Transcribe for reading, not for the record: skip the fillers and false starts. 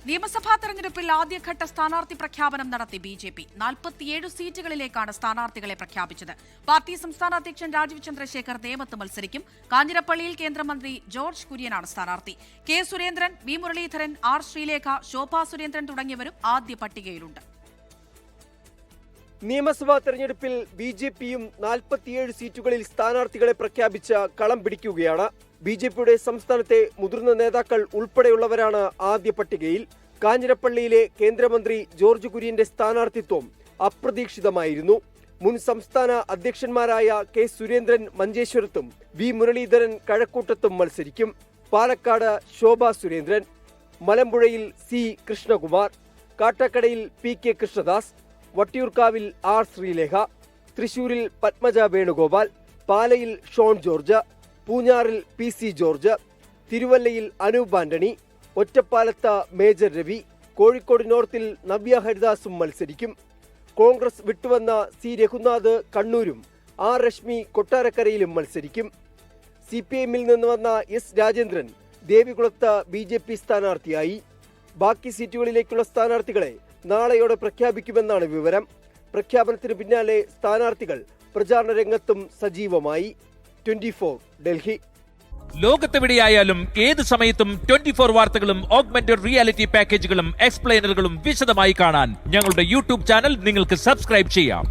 നിയമസഭാ തെരഞ്ഞെടുപ്പിൽ ആദ്യഘട്ട സ്ഥാനാർത്ഥി പ്രഖ്യാപനം നടത്തി ബി.ജെ.പി. 47 സീറ്റുകളിലേക്കാണ് സ്ഥാനാർത്ഥികളെ പ്രഖ്യാപിച്ചത്. പാർട്ടി സംസ്ഥാന അധ്യക്ഷൻ രാജീവ് ചന്ദ്രശേഖർ നേമത്ത് മത്സരിക്കും. കാഞ്ഞിരപ്പള്ളിയിൽ കേന്ദ്രമന്ത്രി ജോർജ് കുര്യനാണ് സ്ഥാനാർത്ഥി. K Surendran, V Muraleedharan, R Sreelekha, Shobha Surendran തുടങ്ങിയവരും ആദ്യ പട്ടികയിലുണ്ട്. നിയമസഭാ തെരഞ്ഞെടുപ്പിൽ ബി.ജെ.പിയും 47 സീറ്റുകളിൽ സ്ഥാനാർത്ഥികളെ പ്രഖ്യാപിച്ച് കളം പിടിക്കുകയാണ്. ബി.ജെ.പിയുടെ സംസ്ഥാനത്തെ മുതിർന്ന നേതാക്കൾ ഉൾപ്പെടെയുള്ളവരാണ് ആദ്യ പട്ടികയിൽ. കാഞ്ഞിരപ്പള്ളിയിലെ കേന്ദ്രമന്ത്രി ജോർജ് കുര്യന്റെ സ്ഥാനാർത്ഥിത്വം അപ്രതീക്ഷിതമായിരുന്നു. മുൻ സംസ്ഥാന അധ്യക്ഷന്മാരായ കെ സുരേന്ദ്രൻ മഞ്ചേശ്വരത്തും വി മുരളീധരൻ കഴക്കൂട്ടത്തും മത്സരിക്കും. പാലക്കാട് ശോഭാ സുരേന്ദ്രൻ, മലമ്പുഴയിൽ സി കൃഷ്ണകുമാർ, കാട്ടാക്കടയിൽ പി കെ കൃഷ്ണദാസ്, വട്ടിയൂർക്കാവിൽ ആർ ശ്രീലേഖ, തൃശൂരിൽ പത്മജ വേണുഗോപാൽ, പാലയിൽ ഷോൺ ജോർജ്, പൂഞ്ഞാറിൽ പി സി ജോർജ്, തിരുവല്ലയിൽ അനൂപ് ആന്റണി, ഒറ്റപ്പാലത്ത് മേജർ രവി, കോഴിക്കോട് നോർത്തിൽ നവ്യ ഹരിദാസും മത്സരിക്കും. കോൺഗ്രസ് വിട്ടുവന്ന സി രഘുനാഥ് കണ്ണൂരും ആർ രശ്മി കൊട്ടാരക്കരയിലും മത്സരിക്കും. CPIMൽ നിന്ന് വന്ന എസ് രാജേന്ദ്രൻ ദേവികുളത്ത് ബി.ജെ.പി. സ്ഥാനാർത്ഥിയായി. ബാക്കി സീറ്റുകളിലേക്കുള്ള സ്ഥാനാർത്ഥികളെ നാളെയോടെ പ്രഖ്യാപിക്കുമെന്നാണ് വിവരം. പ്രഖ്യാപനത്തിന് പിന്നാലെ സ്ഥാനാർത്ഥികൾ പ്രചാരണ രംഗത്തും സജീവമായി. 24 ഡൽഹി. ലോകത്തെവിടെയായാലും ഏത് സമയത്തും 24 വാർത്തകളും ഓഗ്മെന്റഡ് റിയാലിറ്റി പാക്കേജുകളും എക്സ്പ്ലെയിനറുകളും വിശദമായി കാണാൻ ഞങ്ങളുടെ യൂട്യൂബ് ചാനൽ നിങ്ങൾക്ക് സബ്സ്ക്രൈബ് ചെയ്യാം.